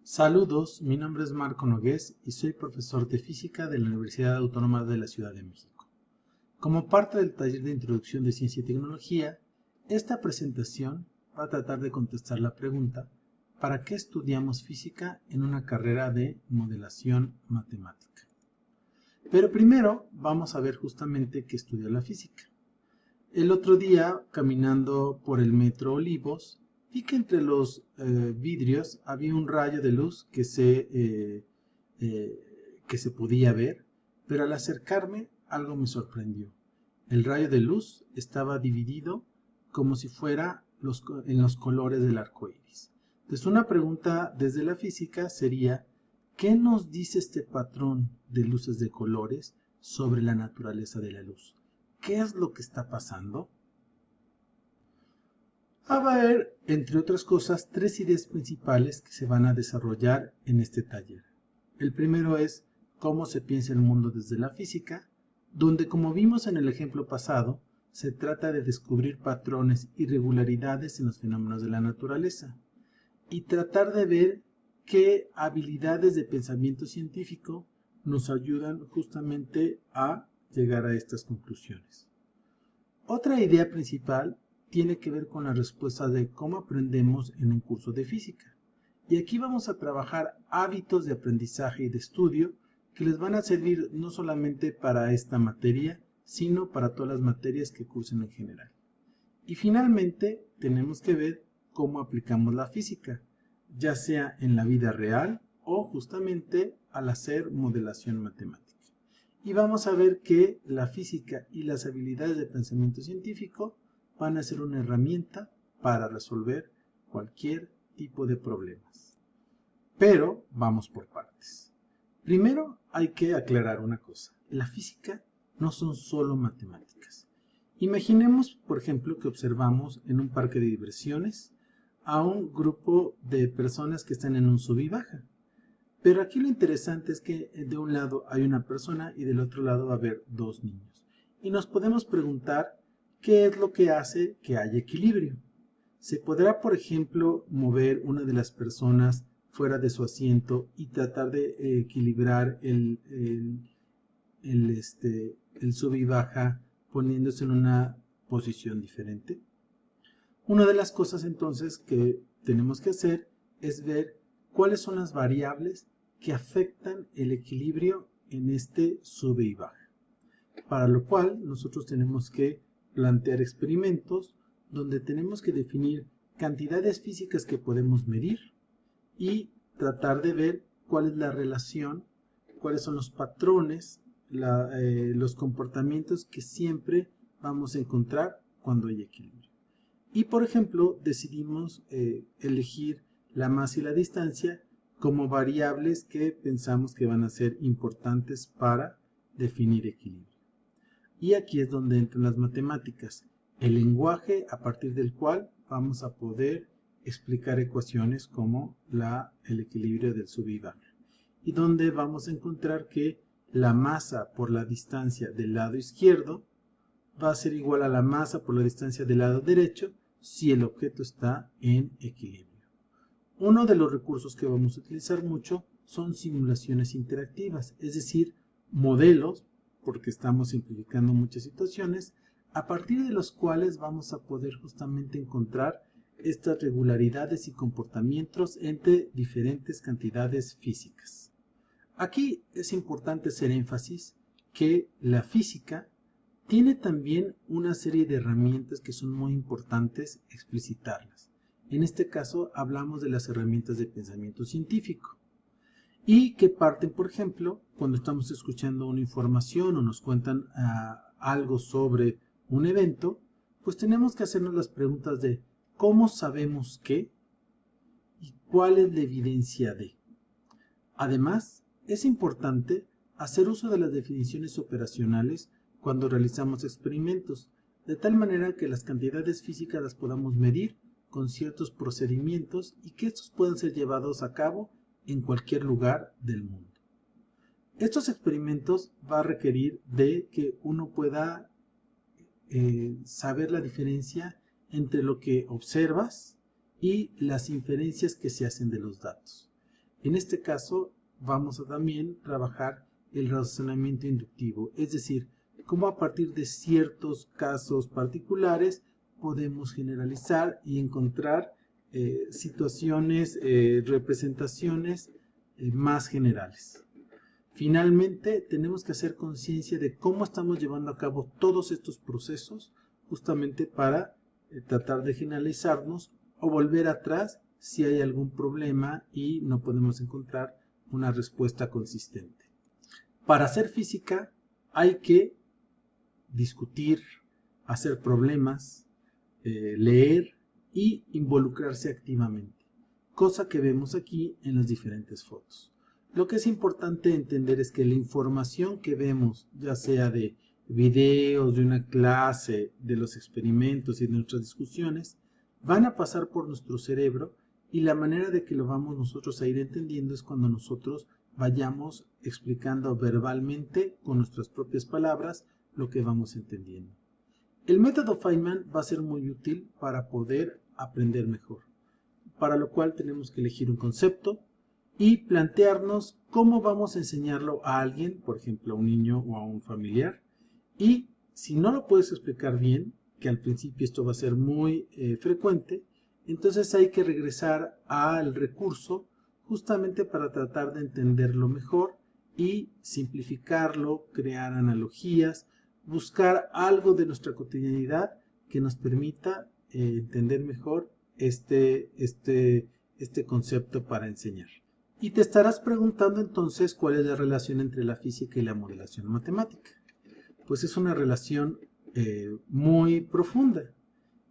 Saludos, mi nombre es Marco Nogués y soy profesor de Física de la Universidad Autónoma de la Ciudad de México. Como parte del taller de Introducción de Ciencia y Tecnología, esta presentación va a tratar de contestar la pregunta ¿para qué estudiamos física en una carrera de modelación matemática? Pero primero vamos a ver justamente qué estudia la física. El otro día, caminando por el Metro Olivos, vi que entre los vidrios había un rayo de luz que se podía ver, pero al acercarme algo me sorprendió. El rayo de luz estaba dividido como si fuera en los colores del arco iris. Entonces, una pregunta desde la física sería, ¿qué nos dice este patrón de luces de colores sobre la naturaleza de la luz? ¿Qué es lo que está pasando? Va a haber, entre otras cosas, tres ideas principales que se van a desarrollar en este taller. El primero es cómo se piensa el mundo desde la física, donde, como vimos en el ejemplo pasado, se trata de descubrir patrones y regularidades en los fenómenos de la naturaleza y tratar de ver qué habilidades de pensamiento científico nos ayudan justamente a llegar a estas conclusiones. Otra idea principal tiene que ver con la respuesta de cómo aprendemos en un curso de física. Y aquí vamos a trabajar hábitos de aprendizaje y de estudio que les van a servir no solamente para esta materia, sino para todas las materias que cursen en general. Y finalmente tenemos que ver cómo aplicamos la física, ya sea en la vida real o justamente al hacer modelación matemática. Y vamos a ver que la física y las habilidades de pensamiento científico van a ser una herramienta para resolver cualquier tipo de problemas. Pero vamos por partes. Primero hay que aclarar una cosa. La física no son solo matemáticas. Imaginemos, por ejemplo, que observamos en un parque de diversiones a un grupo de personas que están en un sub y baja. Pero aquí lo interesante es que de un lado hay una persona y del otro lado va a haber dos niños. Y nos podemos preguntar qué es lo que hace que haya equilibrio. ¿Se podrá, por ejemplo, mover una de las personas fuera de su asiento y tratar de equilibrar el sub y baja poniéndose en una posición diferente? Una de las cosas entonces que tenemos que hacer es ver cuáles son las variables que afectan el equilibrio en este sube y baja. Para lo cual nosotros tenemos que plantear experimentos donde tenemos que definir cantidades físicas que podemos medir y tratar de ver cuál es la relación, cuáles son los patrones, los comportamientos que siempre vamos a encontrar cuando hay equilibrio. Y por ejemplo decidimos elegir la masa y la distancia como variables que pensamos que van a ser importantes para definir equilibrio. Y aquí es donde entran las matemáticas, el lenguaje a partir del cual vamos a poder explicar ecuaciones como el equilibrio del sub y baja. Y donde vamos a encontrar que la masa por la distancia del lado izquierdo va a ser igual a la masa por la distancia del lado derecho si el objeto está en equilibrio. Uno de los recursos que vamos a utilizar mucho son simulaciones interactivas, es decir, modelos, porque estamos simplificando muchas situaciones, a partir de los cuales vamos a poder justamente encontrar estas regularidades y comportamientos entre diferentes cantidades físicas. Aquí es importante hacer énfasis que la física tiene también una serie de herramientas que son muy importantes explicitarlas. En este caso hablamos de las herramientas de pensamiento científico y que parten, por ejemplo, cuando estamos escuchando una información o nos cuentan algo sobre un evento, pues tenemos que hacernos las preguntas de ¿cómo sabemos qué? ¿Y cuál es la evidencia de? Además, es importante hacer uso de las definiciones operacionales cuando realizamos experimentos, de tal manera que las cantidades físicas las podamos medir con ciertos procedimientos y que estos puedan ser llevados a cabo en cualquier lugar del mundo. Estos experimentos va a requerir de que uno pueda saber la diferencia entre lo que observas y las inferencias que se hacen de los datos. En este caso vamos a también trabajar el razonamiento inductivo, es decir, cómo a partir de ciertos casos particulares podemos generalizar y encontrar situaciones, representaciones más generales. Finalmente, tenemos que hacer conciencia de cómo estamos llevando a cabo todos estos procesos justamente para tratar de generalizarnos o volver atrás si hay algún problema y no podemos encontrar una respuesta consistente. Para hacer física hay que discutir, hacer problemas, leer y involucrarse activamente, cosa que vemos aquí en las diferentes fotos. Lo que es importante entender es que la información que vemos, ya sea de videos, de una clase, de los experimentos y de nuestras discusiones, van a pasar por nuestro cerebro y la manera de que lo vamos nosotros a ir entendiendo es cuando nosotros vayamos explicando verbalmente con nuestras propias palabras lo que vamos entendiendo. El método Feynman va a ser muy útil para poder aprender mejor, para lo cual tenemos que elegir un concepto y plantearnos cómo vamos a enseñarlo a alguien, por ejemplo a un niño o a un familiar, y si no lo puedes explicar bien, que al principio esto va a ser muy frecuente, entonces hay que regresar al recurso justamente para tratar de entenderlo mejor y simplificarlo, crear analogías, buscar algo de nuestra cotidianidad que nos permita entender mejor este concepto para enseñar. Y te estarás preguntando entonces cuál es la relación entre la física y la modelación matemática. Pues es una relación muy profunda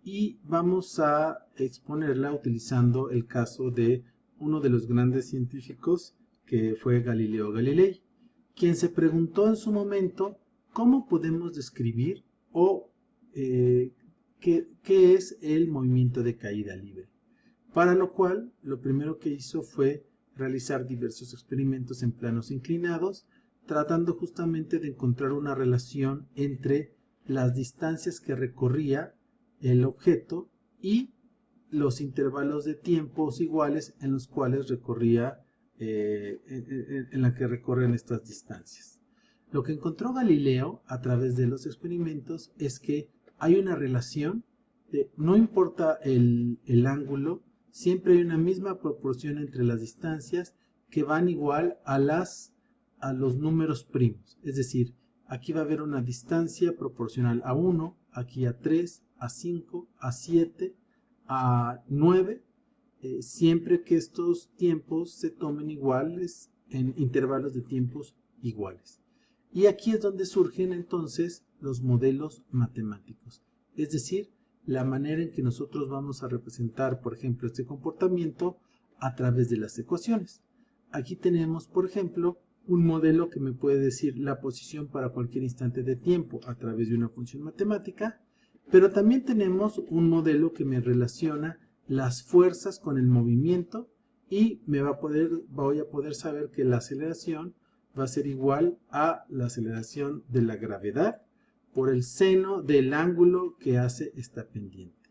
y vamos a exponerla utilizando el caso de uno de los grandes científicos que fue Galileo Galilei, quien se preguntó en su momento cómo podemos describir o qué es el movimiento de caída libre. Para lo cual, lo primero que hizo fue realizar diversos experimentos en planos inclinados, tratando justamente de encontrar una relación entre las distancias que recorría el objeto y los intervalos de tiempos iguales en los cuales recorría, en la que recorren estas distancias. Lo que encontró Galileo a través de los experimentos es que hay una relación, no importa el ángulo, siempre hay una misma proporción entre las distancias que van igual a los números primos. Es decir, aquí va a haber una distancia proporcional a 1, aquí a 3, a 5, a 7, a 9, siempre que estos tiempos se tomen iguales en intervalos de tiempos iguales. Y aquí es donde surgen entonces los modelos matemáticos, es decir, la manera en que nosotros vamos a representar, por ejemplo, este comportamiento a través de las ecuaciones. Aquí tenemos, por ejemplo, un modelo que me puede decir la posición para cualquier instante de tiempo a través de una función matemática, pero también tenemos un modelo que me relaciona las fuerzas con el movimiento y voy a poder saber que la aceleración va a ser igual a la aceleración de la gravedad por el seno del ángulo que hace esta pendiente.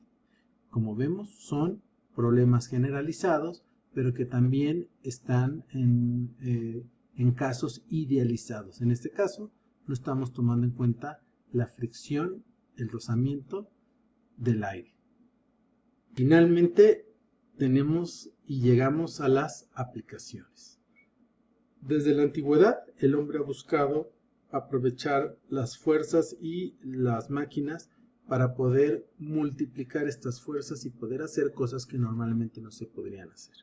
Como vemos, son problemas generalizados, pero que también están en casos idealizados. En este caso, no estamos tomando en cuenta la fricción, el rozamiento del aire. Finalmente, tenemos y llegamos a las aplicaciones. Desde la antigüedad, el hombre ha buscado aprovechar las fuerzas y las máquinas para poder multiplicar estas fuerzas y poder hacer cosas que normalmente no se podrían hacer.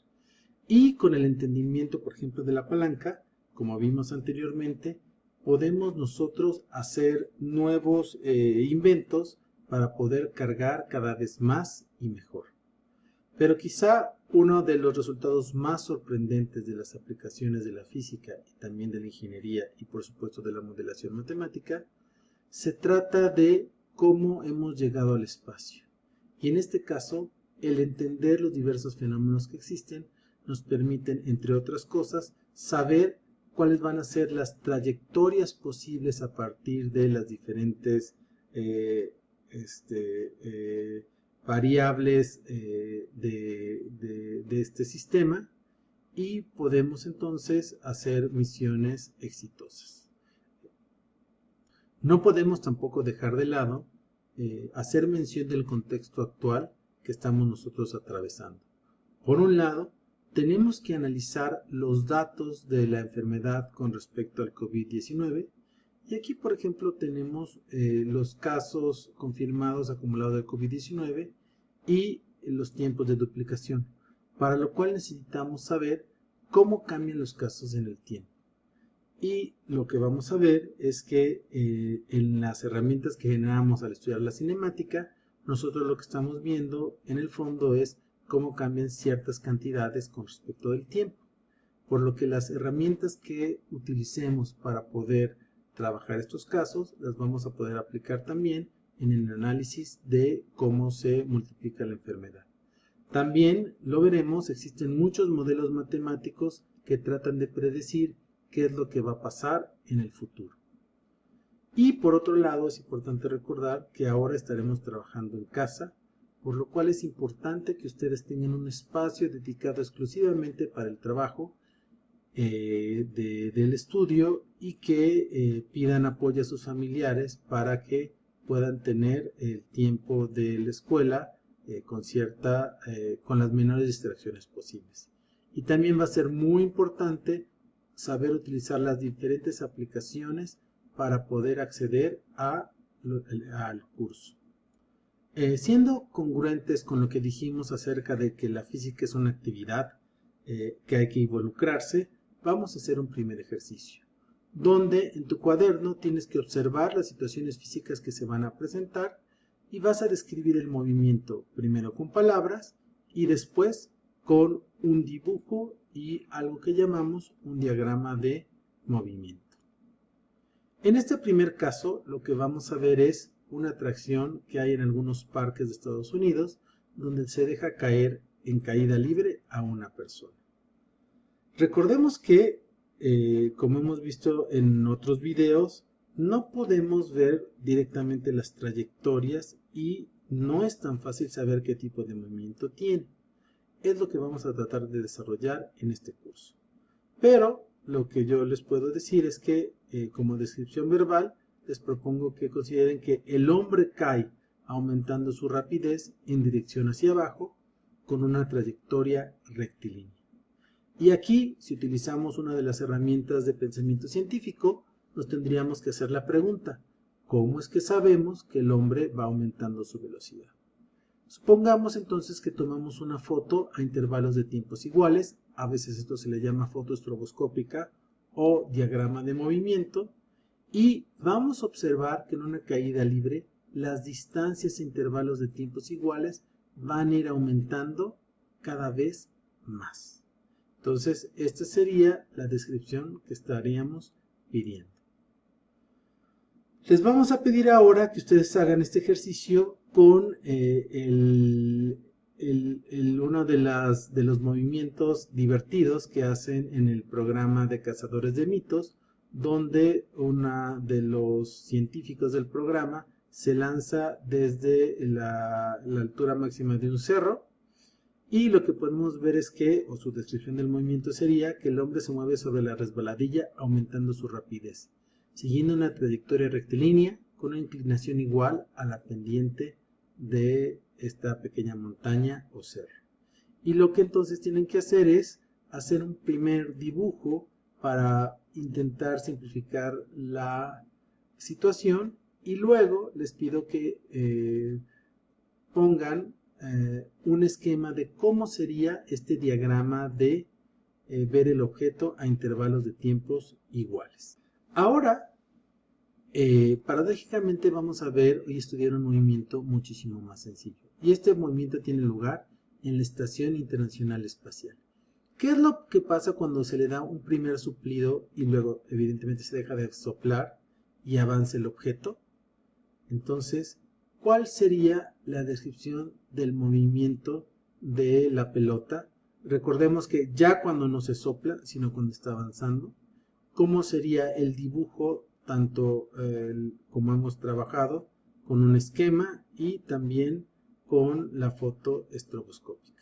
Y con el entendimiento, por ejemplo, de la palanca, como vimos anteriormente, podemos nosotros hacer nuevos inventos para poder cargar cada vez más y mejor. Pero quizá uno de los resultados más sorprendentes de las aplicaciones de la física y también de la ingeniería y por supuesto de la modelación matemática, se trata de cómo hemos llegado al espacio. Y en este caso, el entender los diversos fenómenos que existen nos permiten, entre otras cosas, saber cuáles van a ser las trayectorias posibles a partir de las diferentes variables de este sistema y podemos entonces hacer misiones exitosas. No podemos tampoco dejar de lado hacer mención del contexto actual que estamos nosotros atravesando. Por un lado, tenemos que analizar los datos de la enfermedad con respecto al COVID-19 y aquí, por ejemplo, tenemos los casos confirmados acumulados del COVID-19 y los tiempos de duplicación, para lo cual necesitamos saber cómo cambian los casos en el tiempo. Y lo que vamos a ver es que en las herramientas que generamos al estudiar la cinemática, nosotros lo que estamos viendo en el fondo es cómo cambian ciertas cantidades con respecto del tiempo. Por lo que las herramientas que utilicemos para poder trabajar estos casos las vamos a poder aplicar también en el análisis de cómo se multiplica la enfermedad. También lo veremos, existen muchos modelos matemáticos que tratan de predecir qué es lo que va a pasar en el futuro. Y por otro lado, es importante recordar que ahora estaremos trabajando en casa, por lo cual es importante que ustedes tengan un espacio dedicado exclusivamente para el trabajo del estudio y que pidan apoyo a sus familiares para que puedan tener el tiempo de la escuela con las menores distracciones posibles. Y también va a ser muy importante saber utilizar las diferentes aplicaciones para poder acceder al curso. Siendo congruentes con lo que dijimos acerca de que la física es una actividad que hay que involucrarse, vamos a hacer un primer ejercicio, donde en tu cuaderno tienes que observar las situaciones físicas que se van a presentar y vas a describir el movimiento primero con palabras y después con un dibujo y algo que llamamos un diagrama de movimiento. En este primer caso, lo que vamos a ver es una atracción que hay en algunos parques de Estados Unidos, donde se deja caer en caída libre a una persona. Recordemos que, como hemos visto en otros videos, no podemos ver directamente las trayectorias y no es tan fácil saber qué tipo de movimiento tiene. Es lo que vamos a tratar de desarrollar en este curso. Pero lo que yo les puedo decir es que como descripción verbal les propongo que consideren que el hombre cae aumentando su rapidez en dirección hacia abajo con una trayectoria rectilínea. Y aquí, si utilizamos una de las herramientas de pensamiento científico, nos tendríamos que hacer la pregunta: ¿cómo es que sabemos que el hombre va aumentando su velocidad? Supongamos entonces que tomamos una foto a intervalos de tiempos iguales, a veces esto se le llama foto estroboscópica o diagrama de movimiento, y vamos a observar que en una caída libre las distancias a intervalos de tiempos iguales van a ir aumentando cada vez más. Entonces, esta sería la descripción que estaríamos pidiendo. Les vamos a pedir ahora que ustedes hagan este ejercicio con uno de los movimientos divertidos que hacen en el programa de Cazadores de Mitos, donde uno de los científicos del programa se lanza desde la altura máxima de un cerro, y lo que podemos ver es que, o su descripción del movimiento sería que el hombre se mueve sobre la resbaladilla aumentando su rapidez, siguiendo una trayectoria rectilínea con una inclinación igual a la pendiente de esta pequeña montaña o cerro. Y lo que entonces tienen que hacer es hacer un primer dibujo para intentar simplificar la situación, y luego les pido que pongan un esquema de cómo sería este diagrama de ver el objeto a intervalos de tiempos iguales. Ahora, paradójicamente vamos a ver y estudiar un movimiento muchísimo más sencillo. Y este movimiento tiene lugar en la Estación Internacional Espacial. ¿Qué es lo que pasa cuando se le da un primer suplido y luego evidentemente se deja de soplar y avanza el objeto? Entonces, ¿cuál sería la descripción del movimiento de la pelota? Recordemos que ya cuando no se sopla, sino cuando está avanzando. ¿Cómo sería el dibujo, tanto como hemos trabajado, con un esquema y también con la foto estroboscópica?